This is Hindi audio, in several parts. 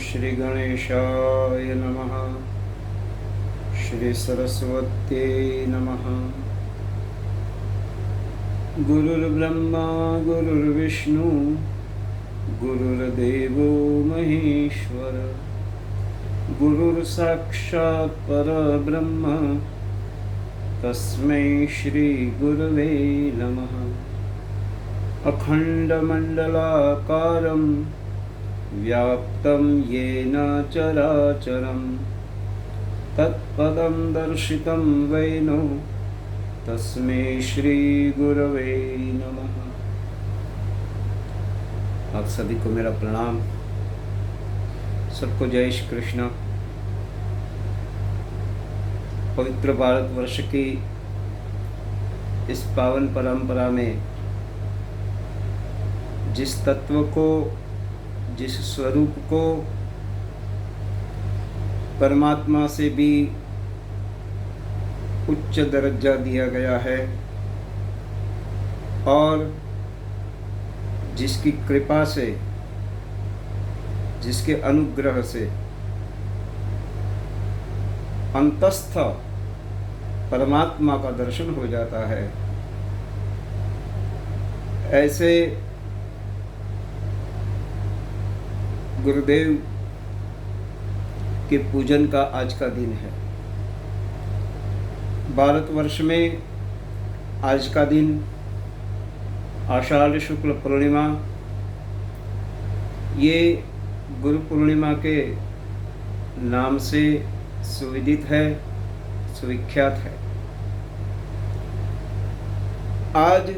श्री गणेशाय नमः। श्री सरस्वत्यै नमः। गुरुर्ब्रह्मा गुरुर्विष्णु गुरुर्देवो महेश्वर। गुरुर्साक्षात् परब्रह्म तस्मै श्री गुरवे नमः। अखण्डमण्डलाकारं व्याप्तं येन चराचरं तत्पदं दर्शितं वैनो तस्मै श्री गुरवे नमः। आप सभी को मेरा प्रणाम। सबको जय श्री कृष्ण। पवित्र भारतवर्ष की इस पावन परंपरा में जिस तत्व को, जिस स्वरूप को परमात्मा से भी उच्च दर्जा दिया गया है और जिसकी कृपा से, जिसके अनुग्रह से अंतस्थ परमात्मा का दर्शन हो जाता है, ऐसे गुरुदेव के पूजन का आज का दिन है। भारतवर्ष में आज का दिन आषाढ़ शुक्ल पूर्णिमा, ये गुरु पूर्णिमा के नाम से सुविदित है, सुविख्यात है। आज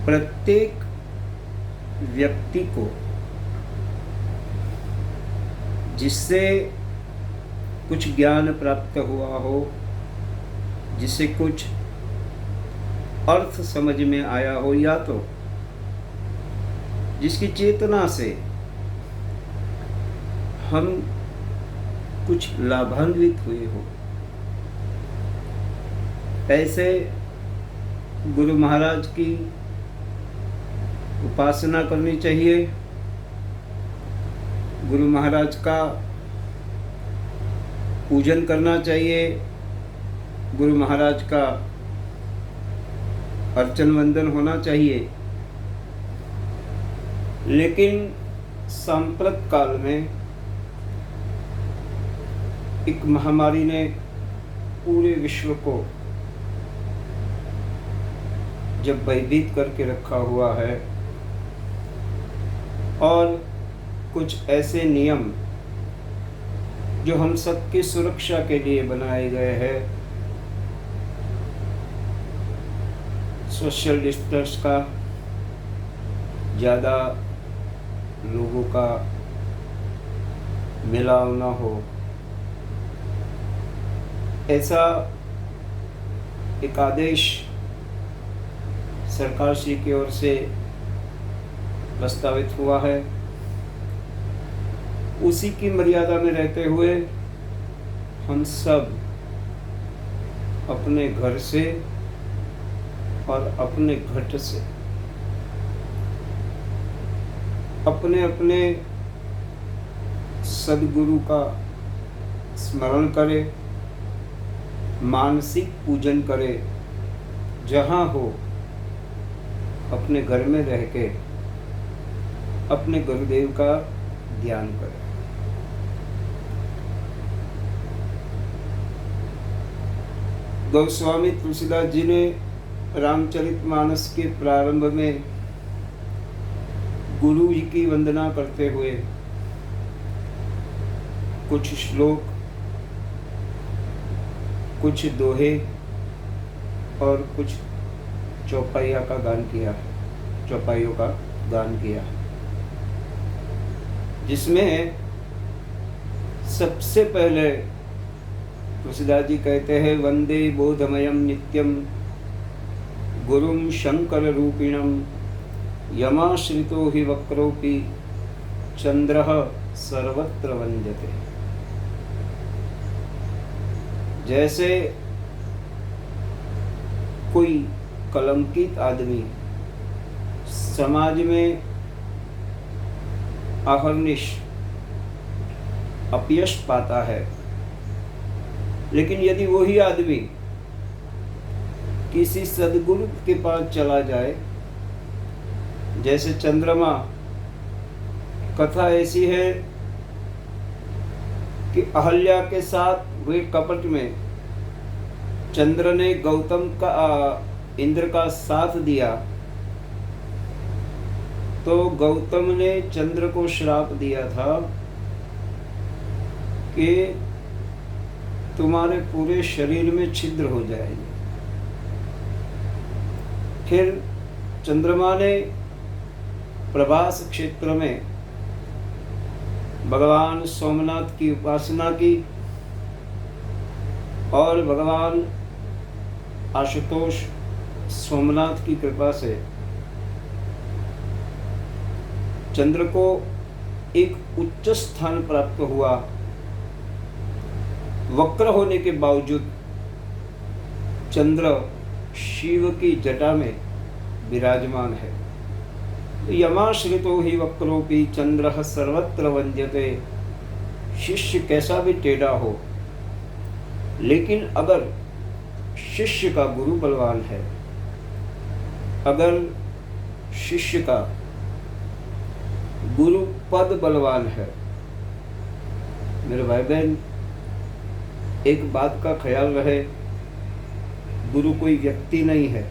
प्रत्येक व्यक्ति को जिससे कुछ ज्ञान प्राप्त हुआ हो, जिससे कुछ अर्थ समझ में आया हो, या तो जिसकी चेतना से हम कुछ लाभान्वित हुए हो, ऐसे गुरु महाराज की उपासना करनी चाहिए। गुरु महाराज का पूजन करना चाहिए। गुरु महाराज का अर्चन वंदन होना चाहिए। लेकिन सांप्रत काल में एक महामारी ने पूरे विश्व को जब भयभीत करके रखा हुआ है और कुछ ऐसे नियम जो हम सबकी सुरक्षा के लिए बनाए गए हैं, सोशल डिस्टेंस का, ज़्यादा लोगों का मिलाव ना हो, ऐसा एक आदेश सरकार श्री की ओर से प्रस्तावित हुआ है। उसी की मर्यादा में रहते हुए हम सब अपने घर से और अपने घट से अपने अपने सद्गुरु का स्मरण करें, मानसिक पूजन करें। जहाँ हो अपने घर में रह के अपने गुरुदेव का ध्यान करें। गोस्वामी तुलसीदास जी ने रामचरितमानस के प्रारंभ में गुरु जी की वंदना करते हुए कुछ श्लोक, कुछ दोहे और कुछ चौपाइयों का गान किया, जिसमें सबसे पहले तुलसीदास जी कहते हैं, वंदे बोधमयं नित्यं गुरुं शंकर रूपिणं यमाश्रितो हि वक्रोपि चंद्रः सर्वत्र वंद्यते। जैसे कोई कलंकित आदमी समाज में अहर्निश अपयश पाता है। लेकिन यदि वही आदमी किसी सद्गुरु के पास चला जाए, जैसे चंद्रमा, कथा ऐसी है कि अहल्या के साथ हुए कपट में चंद्र ने इंद्र का साथ दिया, तो गौतम ने चंद्र को श्राप दिया था कि तुम्हारे पूरे शरीर में छिद्र हो जाएंगे। फिर चंद्रमा ने प्रभास क्षेत्र में भगवान सोमनाथ की उपासना की और भगवान आशुतोष सोमनाथ की कृपा से चंद्र को एक उच्च स्थान प्राप्त हुआ। वक्र होने के बावजूद चंद्र शिव की जटा में विराजमान है। यमाश्रितो हि वक्रोपि चंद्रः सर्वत्र वन्द्यते। शिष्य कैसा भी टेढ़ा हो, लेकिन अगर शिष्य का गुरु बलवान है, अगर शिष्य का गुरु पद बलवान है, मेरे भाई बहन, एक बात का ख्याल रहे, गुरु कोई व्यक्ति नहीं है,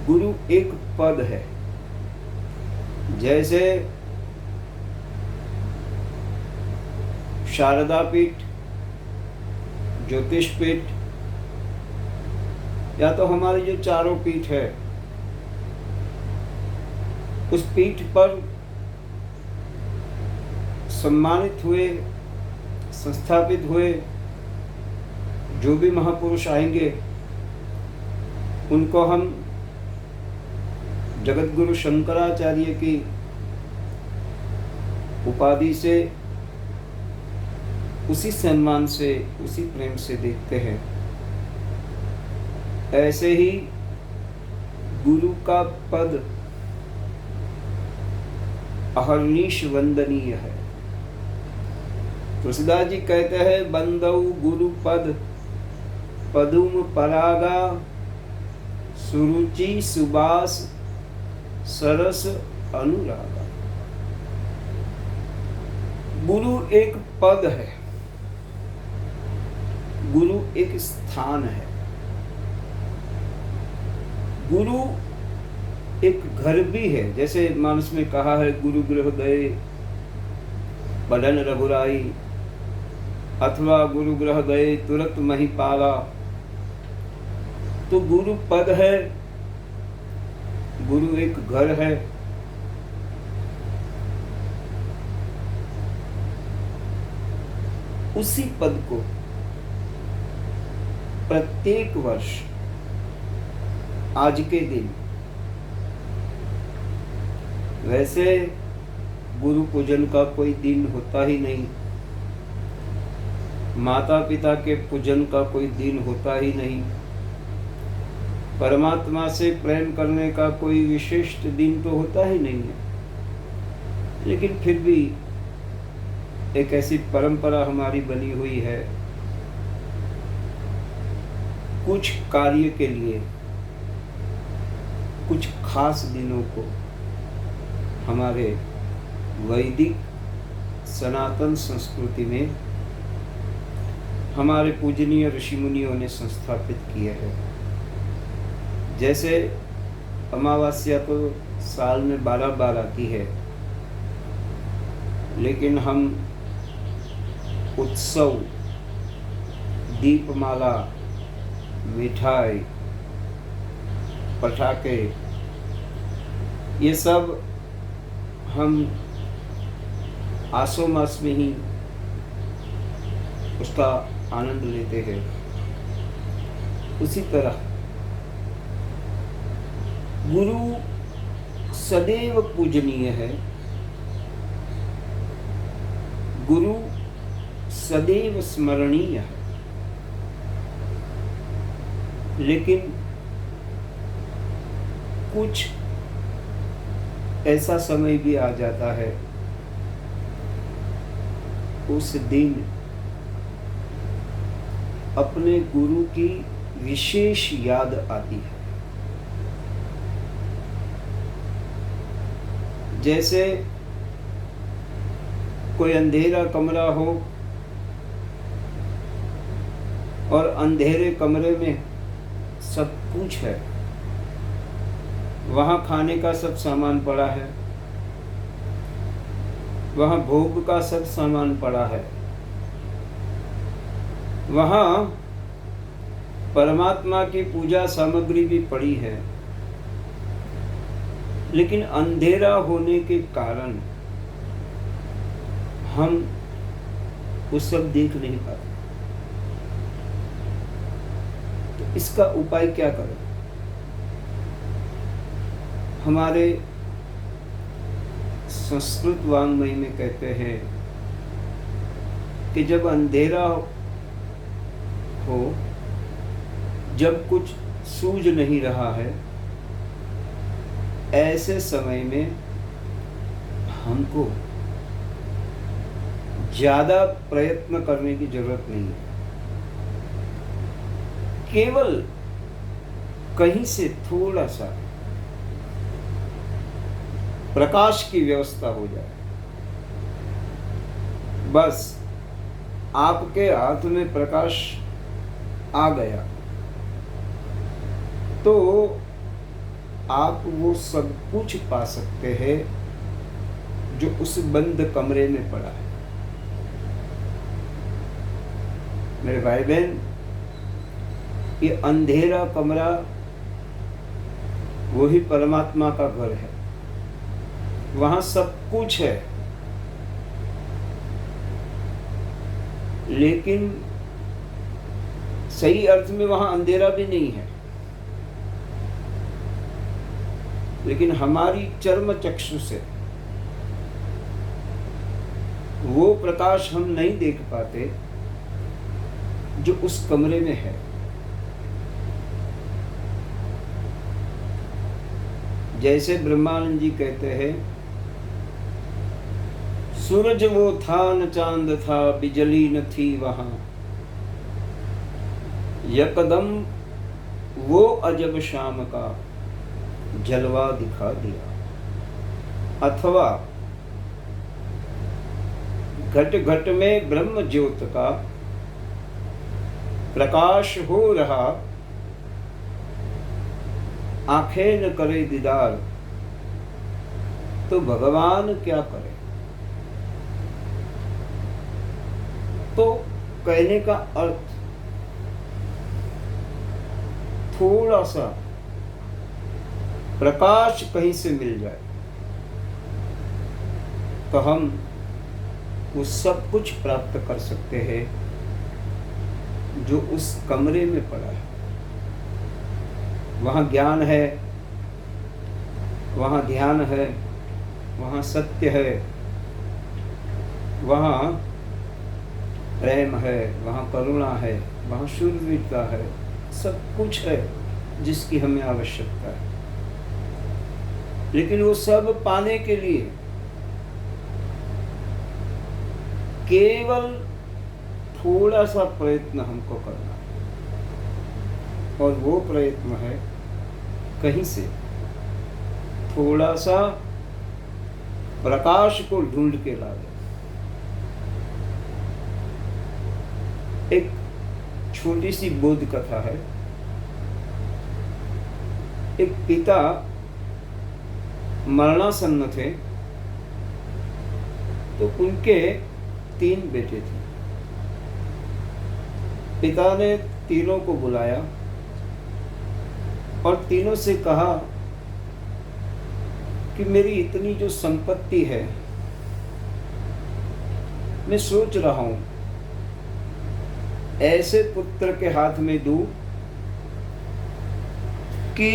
गुरु एक पद है। जैसे शारदा पीठ, ज्योतिष पीठ, या तो हमारी जो चारों पीठ है, उस पीठ पर सम्मानित हुए, संस्थापित हुए जो भी महापुरुष आएंगे, उनको हम जगत गुरु शंकराचार्य की उपाधि से, उसी सम्मान से, उसी प्रेम से देखते हैं। ऐसे ही गुरु का पद अहर्निश वंदनीय है। तुलसीदास जी कहते हैं, बंदौ गुरु पद पदुम परागा, सुरुचि सुबास सरस अनुरागा। गुरु एक पद है, गुरु एक स्थान है, गुरु एक घर भी है। जैसे मानस में कहा है, गुरु गृह गए बदन रघुराई, अथवा गुरु गृह गए तुरंत मही पाला। तो गुरु पद है, गुरु एक घर है। उसी पद को प्रत्येक वर्ष आज के दिन, वैसे गुरु पूजन का कोई दिन होता ही नहीं, माता पिता के पूजन का कोई दिन होता ही नहीं, परमात्मा से प्रेम करने का कोई विशिष्ट दिन तो होता ही नहीं है। लेकिन फिर भी एक ऐसी परंपरा हमारी बनी हुई है, कुछ कार्य के लिए कुछ खास दिनों को हमारे वैदिक सनातन संस्कृति में हमारे पूजनीय ऋषि मुनियों ने संस्थापित किए हैं। जैसे अमावस्या तो साल में 12 आती है, लेकिन हम उत्सव, दीपमाला, मिठाई, पटाखे, ये सब हम आसो मास में ही उसका आनंद लेते हैं। उसी तरह गुरु सदैव पूजनीय है, गुरु सदैव स्मरणीय है। लेकिन कुछ ऐसा समय भी आ जाता है उस दिन अपने गुरु की विशेष याद आती है। जैसे कोई अंधेरा कमरा हो और अंधेरे कमरे में सब कुछ है, वहाँ खाने का सब सामान पड़ा है, वहाँ भोग का सब सामान पड़ा है, वहाँ परमात्मा की पूजा सामग्री भी पड़ी है, लेकिन अंधेरा होने के कारण हम वो सब देख नहीं पाते। तो इसका उपाय क्या करें? हमारे संस्कृत वाङ्मय में कहते हैं कि जब अंधेरा हो, जब कुछ सूझ नहीं रहा है, ऐसे समय में हमको ज्यादा प्रयत्न करने की जरूरत नहीं है। केवल कहीं से थोड़ा सा प्रकाश की व्यवस्था हो जाए, बस आपके हाथ में प्रकाश आ गया तो आप वो सब कुछ पा सकते हैं जो उस बंद कमरे में पड़ा है। मेरे भाई बहन, ये अंधेरा कमरा वही परमात्मा का घर है, वहां सब कुछ है, लेकिन सही अर्थ में वहां अंधेरा भी नहीं है। लेकिन हमारी चर्म चक्षु से वो प्रकाश हम नहीं देख पाते जो उस कमरे में है। जैसे ब्रह्मानंद जी कहते हैं, सूरज वो था न चांद था, बिजली न थी वहां, यकदम वो अजब शाम का जलवा दिखा दिया। अथवा घट घट में ब्रह्म ज्योत का प्रकाश हो रहा, आंखें न करे दीदार, तो भगवान क्या करे। तो कहने का अर्थ थोड़ा सा प्रकाश कहीं से मिल जाए तो हम वो सब कुछ प्राप्त कर सकते हैं जो उस कमरे में पड़ा है। वहाँ ज्ञान है, वहाँ ध्यान है, वहाँ सत्य है, वहाँ प्रेम है, वहाँ करुणा है, वहाँ शूरवीरता है, सब कुछ है जिसकी हमें आवश्यकता है। लेकिन वो सब पाने के लिए केवल थोड़ा सा प्रयत्न हमको करना है, और वो प्रयत्न है कहीं से थोड़ा सा प्रकाश को ढूंढ के ला दे। एक छोटी सी बोध कथा है। एक पिता मरणासन्न थे, तो उनके 3 बेटे थे। पिता ने तीनों को बुलाया और तीनों से कहा कि मेरी इतनी जो संपत्ति है, मैं सोच रहा हूं ऐसे पुत्र के हाथ में दूं कि